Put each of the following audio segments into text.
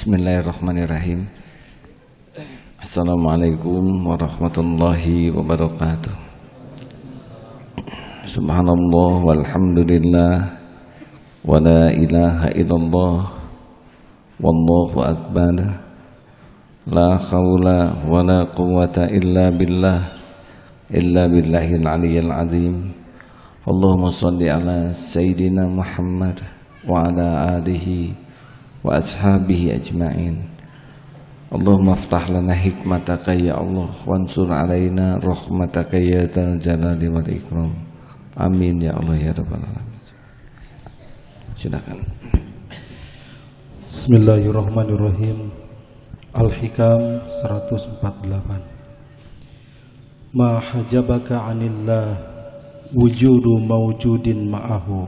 Bismillahirrahmanirrahim. Assalamualaikum warahmatullahi wabarakatuh. Subhanallah walhamdulillah wa la ilaha illallah wallahu akbar. La khawla wa la quwwata illa billahil aliyyil azim. Allahumma salli ala sayyidina Muhammad wa ala alihi wa ashabihi ajma'in. Allahumma aftah lana hikmataka ya Allah wansur alaina rahmataka ya dzal jalali wal ikram. Amin ya Allah ya rabbal alamin. Silakan. Bismillahirrahmanirrahim. Al-Hikam 148. Ma hajabaka 'anillah wujudu mawjudin ma'ahu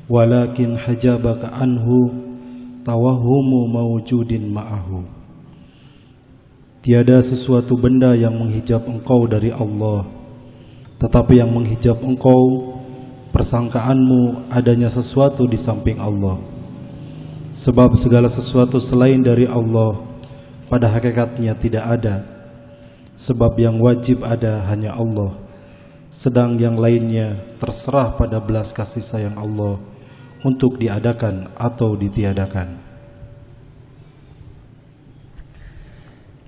walakin hajabaka anhu tawahumu mawjudin ma'ahu. Tiada sesuatu benda yang menghijab engkau dari Allah, tetapi yang menghijab engkau persangkaanmu adanya sesuatu di samping Allah. Sebab segala sesuatu selain dari Allah pada hakikatnya tidak ada. Sebab yang wajib ada hanya Allah, sedang yang lainnya terserah pada belas kasih sayang Allah untuk diadakan atau ditiadakan.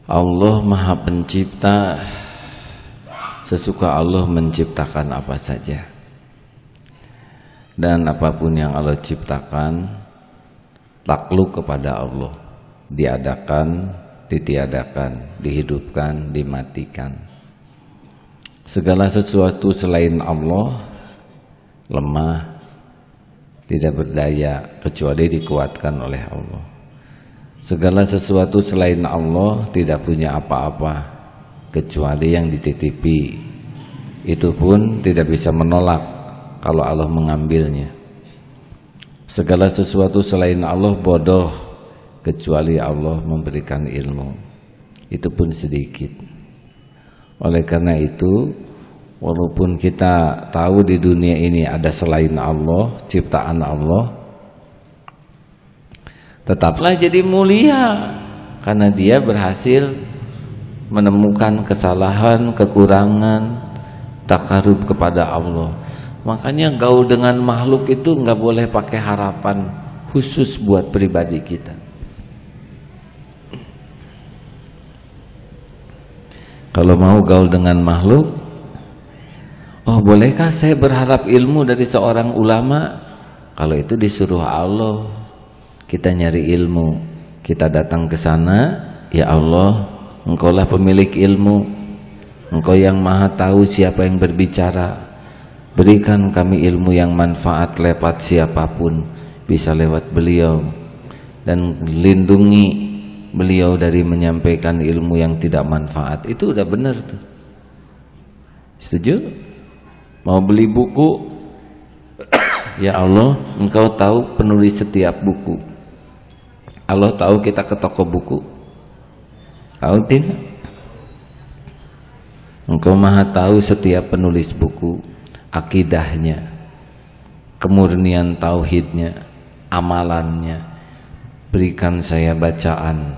Allah Maha Pencipta. Sesuka Allah menciptakan apa saja. Dan apapun yang Allah ciptakan takluk kepada Allah. Diadakan, ditiadakan, dihidupkan, dimatikan. Segala sesuatu selain Allah lemah, tidak berdaya kecuali dikuatkan oleh Allah. Segala sesuatu selain Allah tidak punya apa-apa kecuali yang dititipi. Itu pun tidak bisa menolak kalau Allah mengambilnya. Segala sesuatu selain Allah bodoh kecuali Allah memberikan ilmu. Itu pun sedikit. Oleh karena itu, walaupun kita tahu di dunia ini ada selain Allah, ciptaan Allah, tetaplah jadi mulia karena dia berhasil menemukan kesalahan, kekurangan, takarub kepada Allah. Makanya gaul dengan makhluk itu nggak boleh pakai harapan khusus buat pribadi kita. Kalau mau gaul dengan makhluk, oh bolehkah saya berharap ilmu dari seorang ulama? Kalau itu disuruh Allah, kita nyari ilmu, kita datang ke sana, ya Allah, Engkaulah pemilik ilmu, Engkau yang maha tahu siapa yang berbicara. Berikan kami ilmu yang manfaat lewat siapapun, bisa lewat beliau, dan lindungi beliau dari menyampaikan ilmu yang tidak manfaat. Itu udah benar tuh. Setuju? Mau beli buku, ya Allah, Engkau tahu penulis setiap buku. Allah tahu kita ke toko buku. Tahu tidak? Engkau maha tahu setiap penulis buku, akidahnya, kemurnian tauhidnya, amalannya. Berikan saya bacaan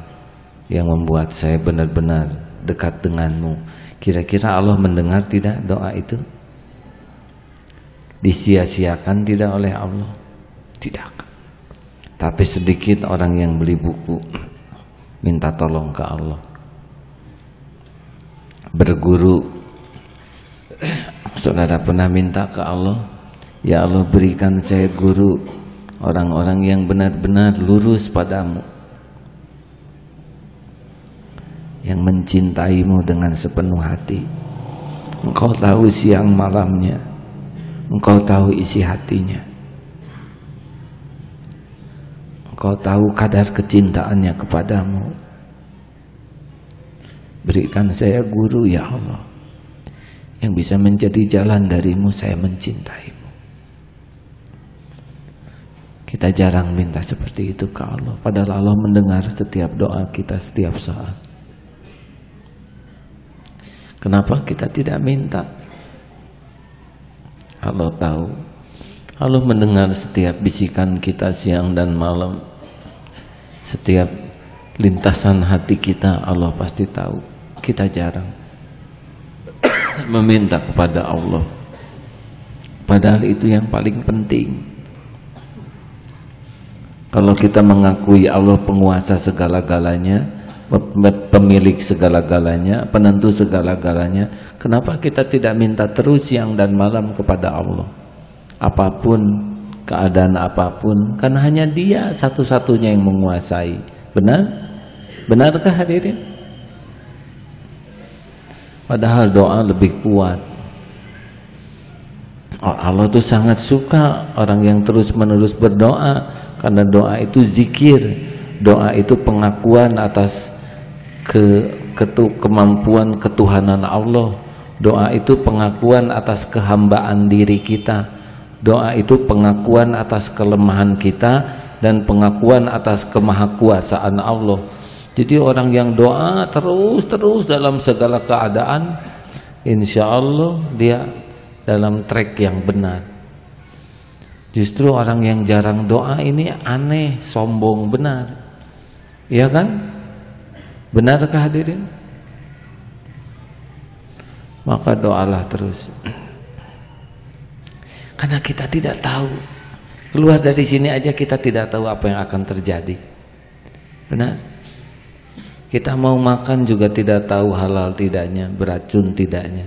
yang membuat saya benar-benar dekat denganmu. Kira-kira Allah mendengar tidak doa itu? Disia-siakan tidak oleh Allah? Tidak. Tapi sedikit orang yang beli buku minta tolong ke Allah. Berguru, saudara pernah minta ke Allah, ya Allah berikan saya guru, orang-orang yang benar-benar lurus padamu, yang mencintaimu dengan sepenuh hati. Engkau tahu siang malamnya, Engkau tahu isi hatinya, Engkau tahu kadar kecintaannya kepadamu. Berikan saya guru ya Allah, yang bisa menjadi jalan darimu saya mencintaimu. Kita jarang minta seperti itu ke Allah, padahal Allah mendengar setiap doa kita setiap saat. Kenapa kita tidak minta? Allah tahu, Allah mendengar setiap bisikan kita siang dan malam, setiap lintasan hati kita Allah pasti tahu. Kita jarang meminta kepada Allah, padahal itu yang paling penting. Kalau kita mengakui Allah penguasa segala-galanya, pemilik segala-galanya, penentu segala-galanya, kenapa kita tidak minta terus siang dan malam kepada Allah? Apapun keadaan apapun, karena hanya Dia satu-satunya yang menguasai. Benar? Benarkah hadirin? Padahal doa lebih kuat. Allah tuh sangat suka orang yang terus-menerus berdoa, karena doa itu zikir, doa itu pengakuan atas kemampuan ketuhanan Allah, doa itu pengakuan atas kehambaan diri kita, doa itu pengakuan atas kelemahan kita dan pengakuan atas kemahakuasaan Allah. Jadi orang yang doa terus dalam segala keadaan, insya Allah dia dalam track yang benar. Justru orang yang jarang doa ini aneh, sombong, benar. Iya kan? Benarkah hadirin? Maka doalah terus. Karena kita tidak tahu. Keluar dari sini aja kita tidak tahu apa yang akan terjadi. Benar? Kita mau makan juga tidak tahu halal tidaknya, beracun tidaknya.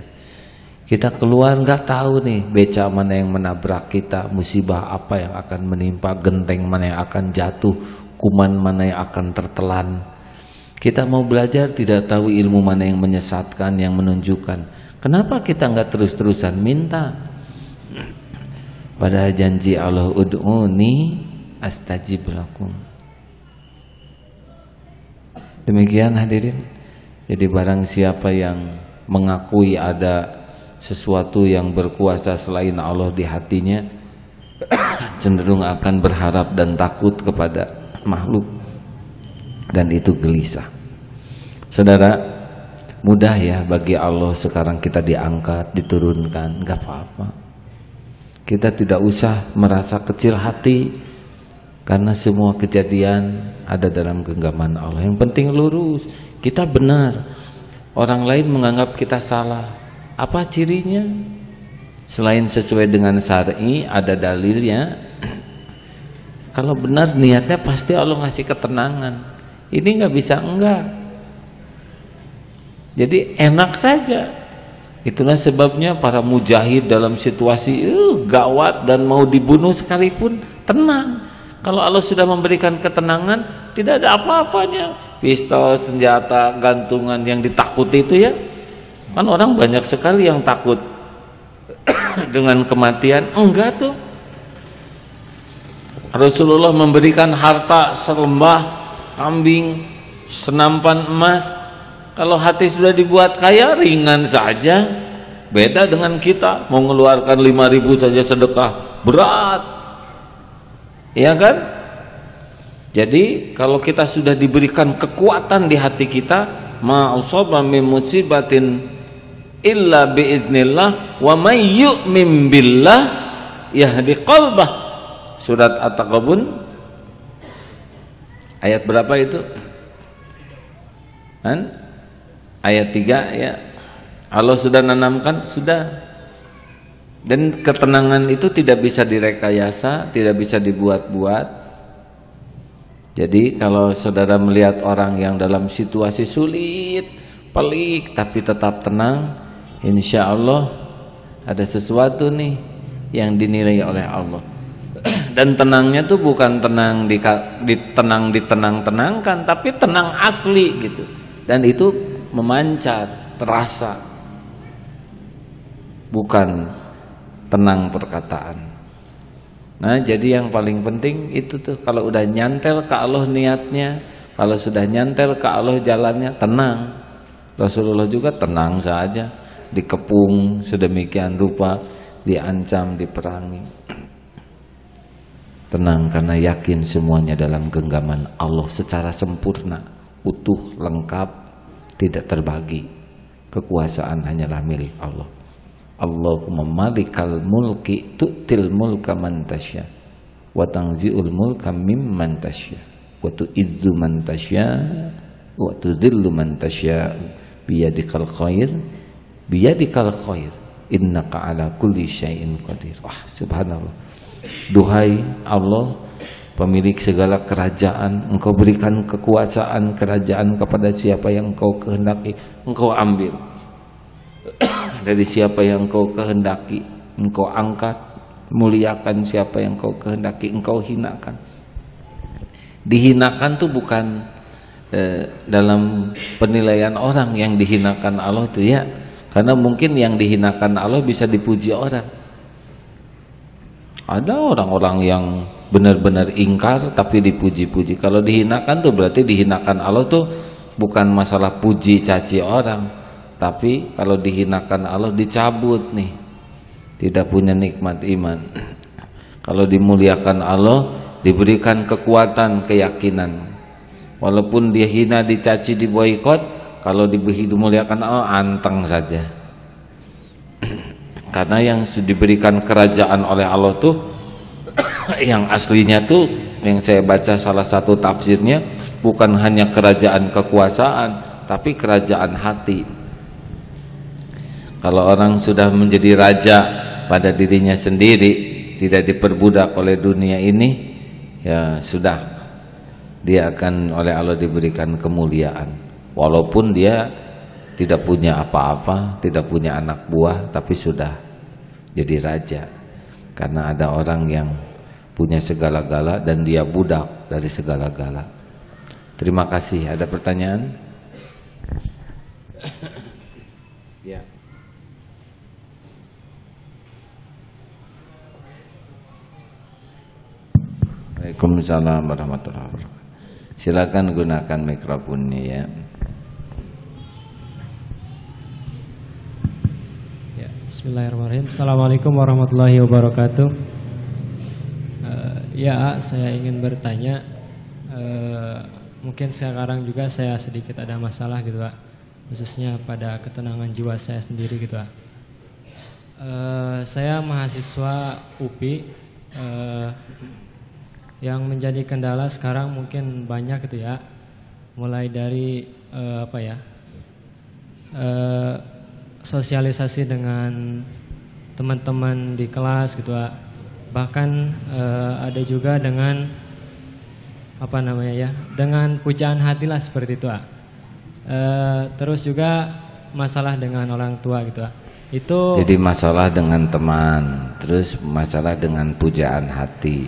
Kita keluar nggak tahu nih beca mana yang menabrak kita, musibah apa yang akan menimpa, genteng mana yang akan jatuh, kuman mana yang akan tertelan. Kita mau belajar tidak tahu ilmu mana yang menyesatkan, yang menunjukkan. Kenapa kita nggak terus-terusan minta? Padahal janji Allah, ud'uni astajib lakum. Demikian hadirin. Jadi barang siapa yang mengakui ada sesuatu yang berkuasa selain Allah di hatinya, cenderung akan berharap dan takut kepada makhluk, dan itu gelisah. Saudara, mudah ya bagi Allah sekarang kita diangkat, diturunkan, gak apa-apa. Kita tidak usah merasa kecil hati, karena semua kejadian ada dalam genggaman Allah. Yang penting lurus, kita benar. Orang lain menganggap kita salah. Apa cirinya? Selain sesuai dengan syar'i, ada dalilnya. Kalau benar niatnya pasti Allah ngasih ketenangan. Ini nggak bisa enggak. Jadi enak saja. Itulah sebabnya para mujahid dalam situasi gawat dan mau dibunuh sekalipun tenang. Kalau Allah sudah memberikan ketenangan, tidak ada apa-apanya. Pistol, senjata, gantungan yang ditakuti itu ya. Kan orang banyak sekali yang takut dengan kematian. Enggak tuh. Rasulullah memberikan harta selembah kambing, senampan emas. Kalau hati sudah dibuat kaya, ringan saja. Beda dengan kita, mau mengeluarkan 5.000 saja sedekah, berat. Iya kan? Jadi kalau kita sudah diberikan kekuatan di hati kita, ma usaba min musibatin illa biiznillah wa may yu'min billah yahdi qalbah. Surat At-Taghabun ayat berapa itu? Kan? Ayat 3 ya. Allah sudah nanamkan, sudah. Dan ketenangan itu tidak bisa direkayasa, tidak bisa dibuat-buat. Jadi kalau saudara melihat orang yang dalam situasi sulit, pelik, tapi tetap tenang, insya Allah ada sesuatu nih yang dinilai oleh Allah. Dan tenangnya tuh bukan tenang ditenang-tenangkan, tapi tenang asli gitu. Dan itu memancar, terasa. Bukan tenang perkataan. Nah, jadi yang paling penting itu tuh, kalau udah nyantel ke Allah niatnya, kalau sudah nyantel ke Allah jalannya, tenang. Rasulullah juga tenang saja, dikepung sedemikian rupa, diancam, diperangi. Tenang karena yakin semuanya dalam genggaman Allah secara sempurna, utuh, lengkap, tidak terbagi. Kekuasaan hanyalah milik Allah. Allahumma malikal mulki tu'til mulka man tasya wa tanzi'ul mulka mimman tasya. wa tu'izzu man tasya wa tudhillu man tasya biyadikal khair innaka ala kulli syai'in qadir. Wah, subhanallah. Duhai Allah, pemilik segala kerajaan, Engkau berikan kekuasaan kerajaan kepada siapa yang Engkau kehendaki. Engkau ambil dari siapa yang Engkau kehendaki. Engkau angkat, muliakan siapa yang Engkau kehendaki. Engkau hinakan. Dihinakan tuh bukan dalam penilaian orang. Yang dihinakan Allah tuh ya, karena mungkin yang dihinakan Allah bisa dipuji orang. Ada orang-orang yang benar-benar ingkar tapi dipuji-puji. Kalau dihinakan tuh berarti dihinakan Allah tuh bukan masalah puji caci orang, tapi kalau dihinakan Allah dicabut nih, tidak punya nikmat iman. Kalau dimuliakan Allah diberikan kekuatan, keyakinan. Walaupun dia hina, dicaci, diboikot, kalau dimuliakan Allah anteng saja. Karena yang diberikan kerajaan oleh Allah tuh yang aslinya tuh, yang saya baca salah satu tafsirnya, bukan hanya kerajaan kekuasaan, tapi kerajaan hati. Kalau orang sudah menjadi raja pada dirinya sendiri, tidak diperbudak oleh dunia ini, ya sudah, dia akan oleh Allah diberikan kemuliaan. Walaupun dia tidak punya apa-apa, tidak punya anak buah, tapi sudah jadi raja. Karena ada orang yang punya segala-gala dan dia budak dari segala-gala. Terima kasih. Ada pertanyaan? Ya. Waalaikumsalam warahmatullahi wabarakatuh. Silakan gunakan mikrofonnya ya. Bismillahirrahmanirrahim. Assalamualaikum warahmatullahi wabarakatuh. Ya, saya ingin bertanya. Mungkin sekarang juga saya sedikit ada masalah gitu Pak, khususnya pada ketenangan jiwa saya sendiri gitu Pak. Saya mahasiswa UPI. Yang menjadi kendala sekarang mungkin banyak gitu ya. Mulai dari sosialisasi dengan teman-teman di kelas gitu Pak. Bahkan ada juga dengan dengan pujaan hati lah seperti itu Pak. Terus juga masalah dengan orang tua gitu Pak. Itu jadi masalah dengan teman, terus masalah dengan pujaan hati.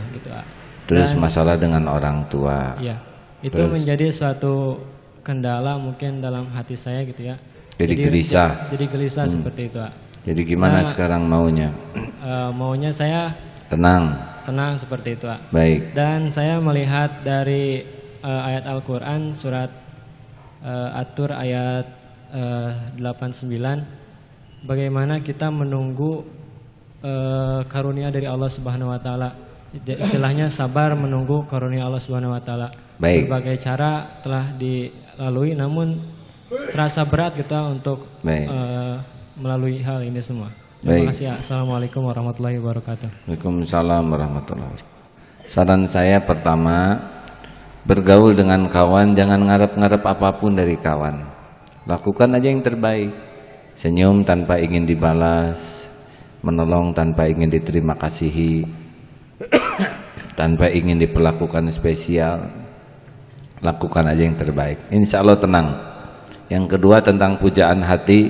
Gitu Pak. Terus masalah dengan orang tua. Iya. Itu terus menjadi suatu kendala mungkin dalam hati saya gitu ya. Jadi gelisah. Jadi gelisah seperti itu Pak. Jadi gimana sekarang maunya? Maunya saya tenang seperti itu Pak. Baik. Dan saya melihat dari ayat Al-Quran surat At-Tur ayat 89, bagaimana kita menunggu karunia dari Allah Subhanahu Wa Taala. Istilahnya sabar menunggu karunia Allah Subhanahu Wa Taala. Baik. Berbagai cara telah dilalui, namun terasa berat kita untuk melalui hal ini semua. Terima kasih. Assalamualaikum warahmatullahi wabarakatuh. Waalaikumsalam warahmatullahi wabarakatuh. Saran saya pertama, bergaul dengan kawan jangan ngarep-ngarep apapun dari kawan. Lakukan aja yang terbaik. Senyum tanpa ingin dibalas, menolong tanpa ingin diterima kasihi, tanpa ingin diperlakukan spesial. Lakukan aja yang terbaik, insya Allah tenang. Yang kedua tentang pujaan hati,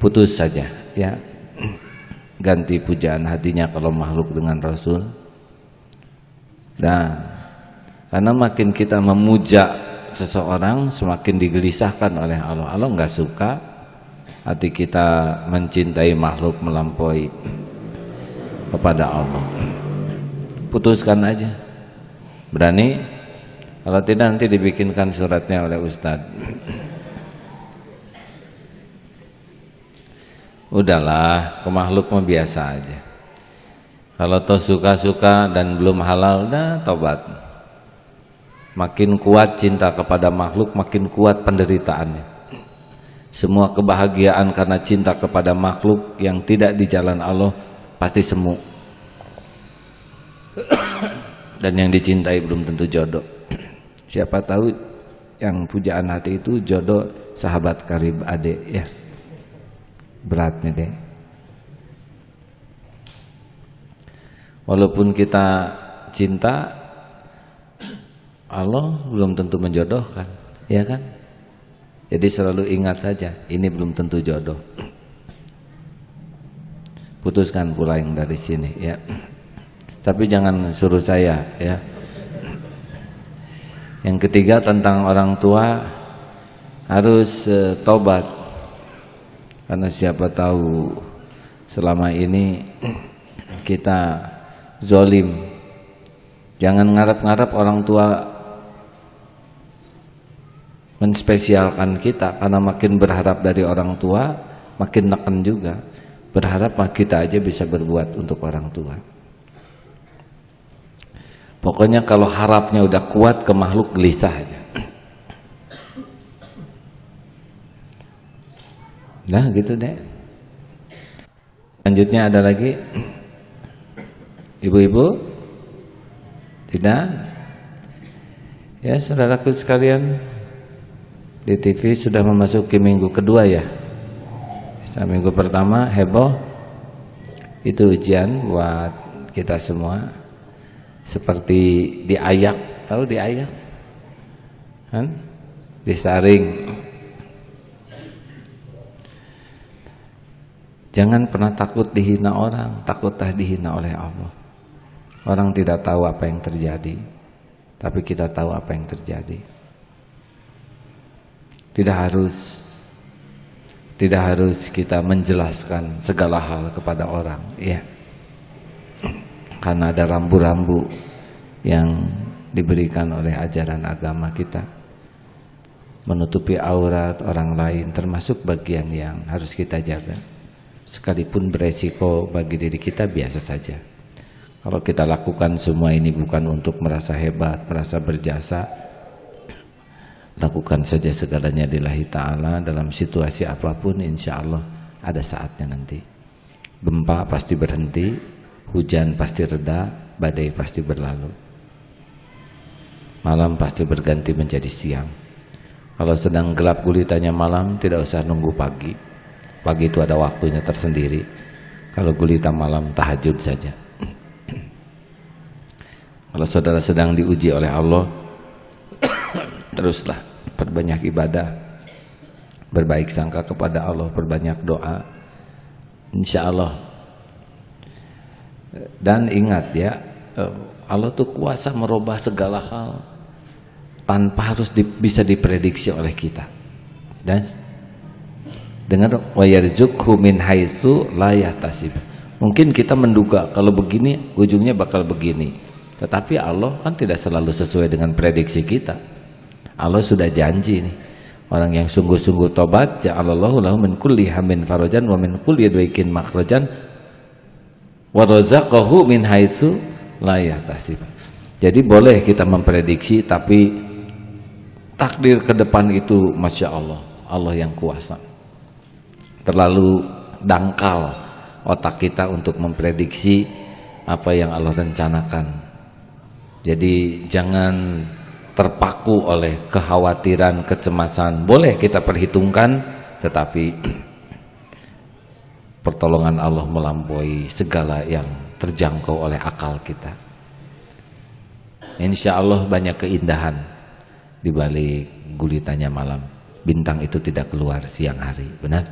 putus saja ya. Ganti pujaan hatinya kalau makhluk dengan Rasul. Nah, karena makin kita memuja seseorang, semakin digelisahkan oleh Allah. Allah nggak suka hati kita mencintai makhluk melampaui kepada Allah. Putuskan aja. Berani? Kalau tidak nanti dibikinkan suratnya oleh Ustadz. Udahlah, ke makhluk mah biasa aja. Kalau toh suka-suka dan belum halal, dah tobat. Makin kuat cinta kepada makhluk, makin kuat penderitaannya. Semua kebahagiaan karena cinta kepada makhluk yang tidak di jalan Allah pasti semu. Dan yang dicintai belum tentu jodoh. Siapa tahu yang pujaan hati itu jodoh sahabat karib adik ya. Beratnya deh. Walaupun kita cinta, Allah belum tentu menjodohkan, ya kan? Jadi selalu ingat saja, ini belum tentu jodoh. Putuskan pula yang dari sini ya. Tapi jangan suruh saya ya. Yang ketiga tentang orang tua, harus tobat. Karena siapa tahu selama ini kita zolim. Jangan ngarep-ngarep orang tua menspesialkan kita, karena makin berharap dari orang tua makin neken juga. Berharap kita aja bisa berbuat untuk orang tua. Pokoknya kalau harapnya udah kuat ke makhluk, gelisah aja. Nah gitu deh. Selanjutnya ada lagi. Ibu-ibu? Tidak? Ya saudaraku sekalian, di TV sudah memasuki minggu kedua ya. Minggu pertama heboh, itu ujian buat kita semua. Seperti diayak, tahu diayak? Kan? Disaring. Jangan pernah takut dihina orang, takutlah dihina oleh Allah. Orang tidak tahu apa yang terjadi, tapi kita tahu apa yang terjadi. Tidak harus kita menjelaskan segala hal kepada orang, ya. Karena ada rambu-rambu yang diberikan oleh ajaran agama kita. Menutupi aurat orang lain termasuk bagian yang harus kita jaga. Sekalipun beresiko bagi diri kita, biasa saja. Kalau kita lakukan semua ini bukan untuk merasa hebat, merasa berjasa, lakukan saja segalanya lillahi ta'ala. Dalam situasi apapun insya Allah ada saatnya nanti. Gempa pasti berhenti, hujan pasti reda, badai pasti berlalu, malam pasti berganti menjadi siang. Kalau sedang gelap gulitanya malam, tidak usah nunggu pagi. Pagi itu ada waktunya tersendiri. Kalau gulita malam, tahajud saja. Kalau saudara sedang diuji oleh Allah, teruslah perbanyak ibadah, berbaik sangka kepada Allah, perbanyak doa, insya Allah. Dan ingat ya, Allah tuh kuasa merubah segala hal tanpa harus bisa diprediksi oleh kita. Dan dengar, wa yarzuqhu min haitsu la yahtasib. Mungkin kita menduga kalau begini ujungnya bakal begini, tetapi Allah kan tidak selalu sesuai dengan prediksi kita. Allah sudah janji nih, orang yang sungguh-sungguh tobat, ja'alallahu lahu min kulli hammin farajan wa min kulli dhaikin makhrajan wa razaqahu min haitsu la yahtasib. Jadi boleh kita memprediksi, tapi takdir ke depan itu masya Allah, Allah yang kuasa. Terlalu dangkal otak kita untuk memprediksi apa yang Allah rencanakan. Jadi jangan terpaku oleh kekhawatiran, kecemasan. Boleh kita perhitungkan, tetapi pertolongan Allah melampaui segala yang terjangkau oleh akal kita. Insya Allah banyak keindahan di balik gulitanya malam. Bintang itu tidak keluar siang hari, benar?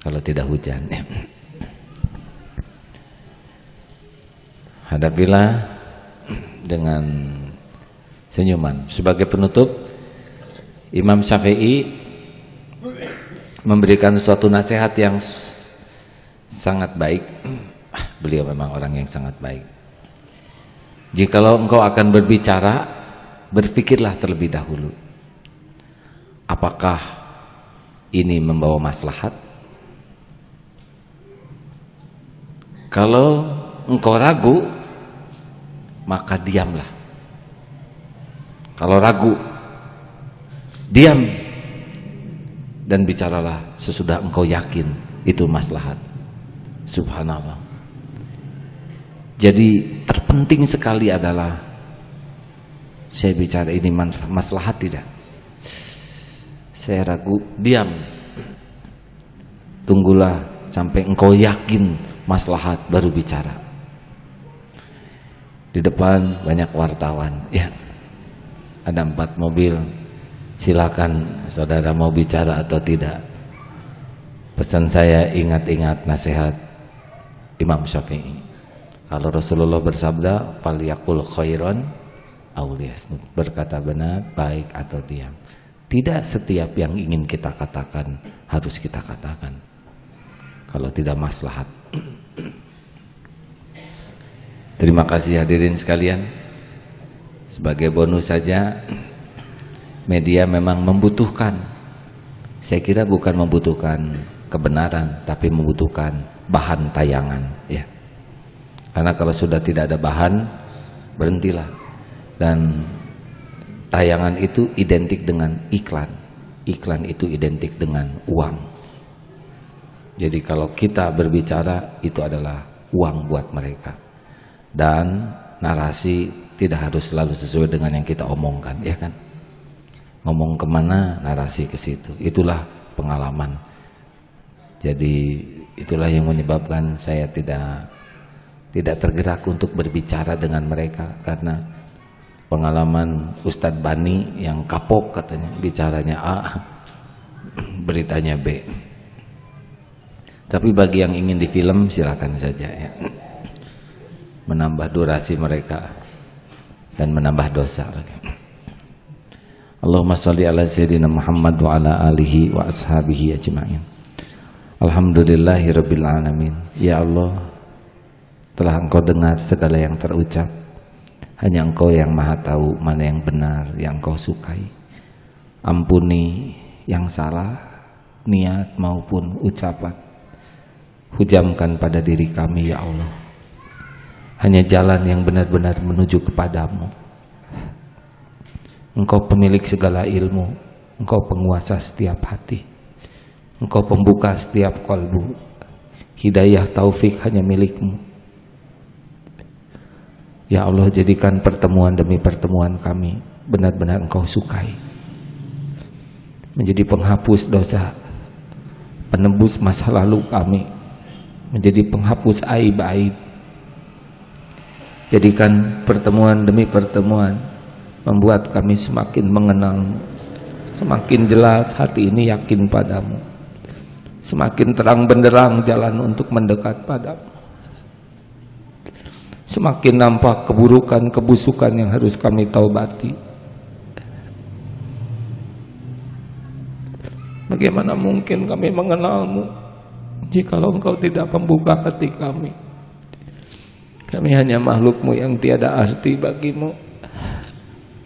Kalau tidak hujan. Hadapilah dengan senyuman. Sebagai penutup, Imam Syafi'i memberikan suatu nasihat yang sangat baik. Beliau memang orang yang sangat baik. Jikalau engkau akan berbicara, berpikirlah terlebih dahulu, apakah ini membawa maslahat? Kalau engkau ragu, maka diamlah. Kalau ragu, diam dan bicaralah sesudah engkau yakin itu maslahat. Subhanallah. Jadi terpenting sekali adalah Saya bicara ini maslahat tidak? Saya ragu, diam. Tunggulah sampai engkau yakin maslahat baru bicara. Di depan banyak wartawan, ya. Ada 4 mobil. Silakan saudara mau bicara atau tidak. Pesan saya, ingat-ingat nasihat Imam Syafi'i. Kalau Rasulullah bersabda, "Falyaqul khairan aw liyasmut." Berkata benar, baik atau diam. Tidak setiap yang ingin kita katakan harus kita katakan. Kalau tidak maslahat. Terima kasih hadirin sekalian. Sebagai bonus saja, media memang membutuhkan. Saya kira bukan membutuhkan kebenaran, tapi membutuhkan bahan tayangan, ya. Karena kalau sudah tidak ada bahan, berhentilah. Dan tayangan itu identik dengan iklan. Iklan itu identik dengan uang. Jadi kalau kita berbicara, itu adalah uang buat mereka. Dan narasi tidak harus selalu sesuai dengan yang kita omongkan, ya kan? Ngomong kemana, narasi ke situ. Itulah pengalaman. Jadi itulah yang menyebabkan saya tidak tergerak untuk berbicara dengan mereka, karena pengalaman Ustadz Bani yang kapok katanya, bicaranya A, beritanya B. Tapi bagi yang ingin di film silakan saja, ya. Menambah durasi mereka dan menambah dosa. Allahumma sholli ala sayyidina Muhammad wa ala alihi wa ashabihi ajma'in. Alhamdulillahirabbil alamin. Ya Allah, telah Engkau dengar segala yang terucap. Hanya Engkau yang maha tahu mana yang benar, yang Engkau sukai. Ampuni yang salah, niat maupun ucapan. Hujamkan pada diri kami, ya Allah. Hanya jalan yang benar-benar menuju kepadamu. Engkau pemilik segala ilmu, Engkau penguasa setiap hati, Engkau pembuka setiap kalbu. Hidayah taufik hanya milikmu. Ya Allah, jadikan pertemuan demi pertemuan kami benar-benar Engkau sukai, menjadi penghapus dosa, penebus masa lalu kami, menjadi penghapus aib-aib. Jadikan pertemuan demi pertemuan membuat kami semakin mengenalmu, semakin jelas hati ini yakin padamu, semakin terang benderang jalan untuk mendekat padamu, semakin nampak keburukan, kebusukan yang harus kami taubati. Bagaimana mungkin kami mengenalmu jikalau Engkau tidak membuka hati kami? Kami hanya makhlukmu yang tiada arti bagimu,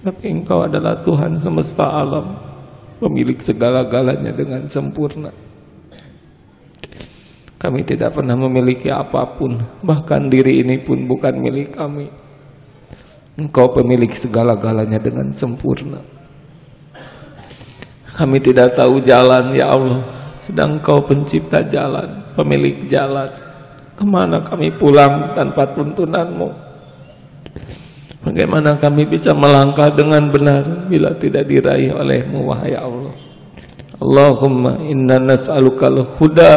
tapi Engkau adalah Tuhan semesta alam, pemilik segala-galanya dengan sempurna. Kami tidak pernah memiliki apapun, bahkan diri ini pun bukan milik kami. Engkau pemilik segala-galanya dengan sempurna. Kami tidak tahu jalan, ya Allah, sedang Engkau pencipta jalan, pemilik jalan. Kemana kami pulang tanpa tuntunanmu? Bagaimana kami bisa melangkah dengan benar bila tidak diraih olehmu, wahai Allah? Allahumma inna nas'alukal huda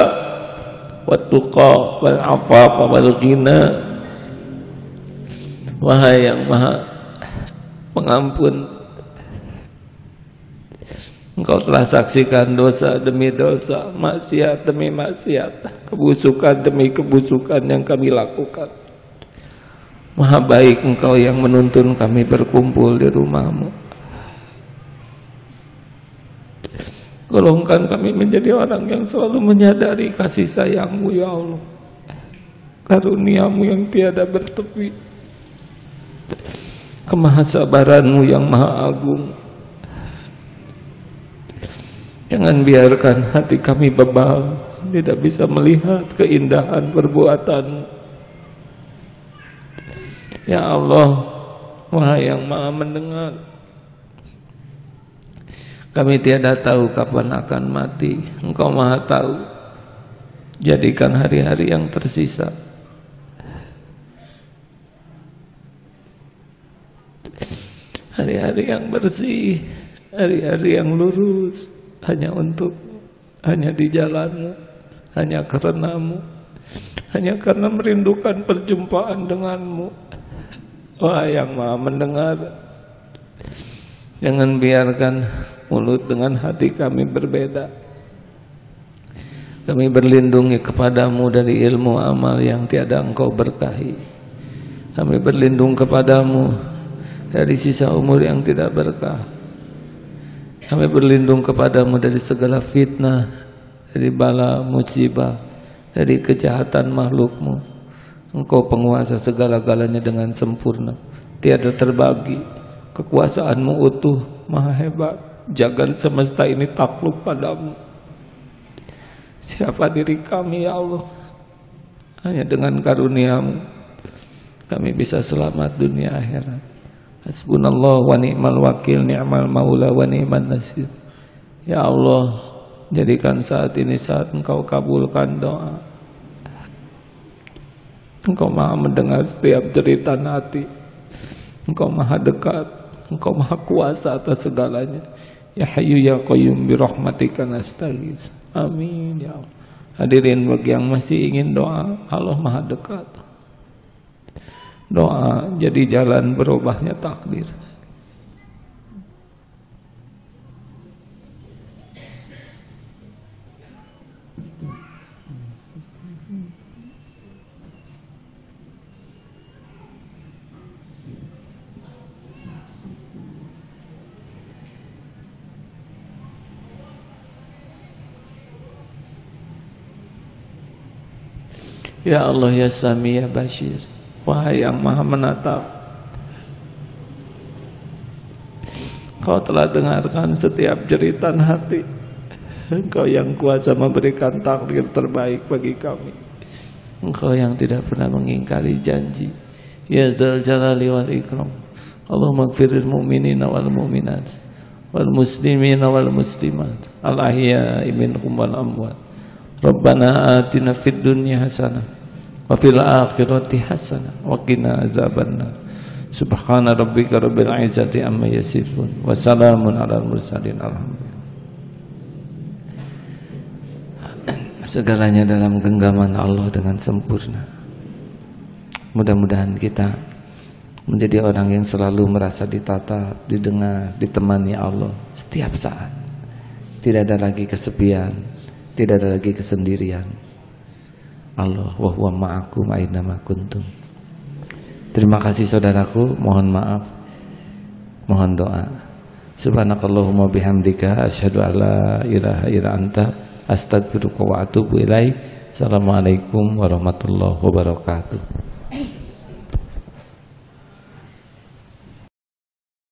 wat tuqa wal afafa wal ghina. Wahai yang maha pengampun, Engkau telah saksikan dosa demi dosa, maksiat demi maksiat, kebusukan demi kebusukan yang kami lakukan. Maha baik Engkau yang menuntun kami berkumpul di rumah-Mu. Golongkan kami menjadi orang yang selalu menyadari kasih sayang-Mu, ya Allah. Karunia-Mu yang tiada bertepi, kemahasabaran-Mu yang maha agung. Jangan biarkan hati kami bebal, tidak bisa melihat keindahan perbuatan. Ya Allah, wahai yang maha mendengar, kami tiada tahu kapan akan mati. Engkau maha tahu. Jadikan hari-hari yang tersisa hari-hari hari-hari yang bersih, hari-hari yang lurus, hanya di jalanmu, hanya karenamu, hanya karena merindukan perjumpaan denganmu. Wahai yang maha mendengar, jangan biarkan mulut dengan hati kami berbeda. Kami berlindungi kepadamu dari ilmu amal yang tiada engkau berkahi. Kami berlindung kepadamu dari sisa umur yang tidak berkah. Kami berlindung kepadamu dari segala fitnah, dari bala musibah, dari kejahatan makhlukmu. Engkau penguasa segala-galanya dengan sempurna, tiada terbagi. Kekuasaanmu utuh, maha hebat. Jagat semesta ini takluk padamu. Siapa diri kami ya Allah? Hanya dengan karuniamu kami bisa selamat dunia akhirat. Hasbunallah wa ni'mal wakil, ni'mal maula wa ni'man nasir. Ya Allah, jadikan saat ini saat Engkau kabulkan doa. Engkau maha mendengar setiap jeritan hati. Engkau maha dekat, Engkau maha kuasa atas segalanya. Ya Hayyu ya Qayyum birahmatika nastaghits. Amin ya Allah. Hadirin bagi yang masih ingin doa, Allah maha dekat. Doa jadi jalan berubahnya takdir. Ya Allah ya Sami ya Bashir, wahai yang maha menatap, Engkau telah dengarkan setiap jeritan hati. Engkau yang kuasa memberikan takdir terbaik bagi kami. Engkau yang tidak pernah mengingkari janji. Ya Dzal Jalali wal Ikram. Allahumma ighfiril mu'minina wal mu'minat wal muslimina wal muslimat al ahya'i minhum wal amwat. Rabbana atina fid dunya hasanah wa fil akhirati hasanah wa qina azabannar. Subhana rabbika rabbil izzati amma yasifun wa salamun alal mursalin. Alhamdulillah. Segalanya dalam genggaman Allah dengan sempurna. Mudah-mudahan kita menjadi orang yang selalu merasa ditatap, didengar, ditemani Allah setiap saat. Tidak ada lagi kesepian, tidak ada lagi kesendirian. Allah wa huwa ma'akum aina ma kuntum. Terima kasih saudaraku, mohon maaf, mohon doa. Subhanakallahumma bihamdika asyhadu an la ilaha illa anta astaghfiruka wa atubu ilaik. Assalamualaikum warahmatullahi wabarakatuh.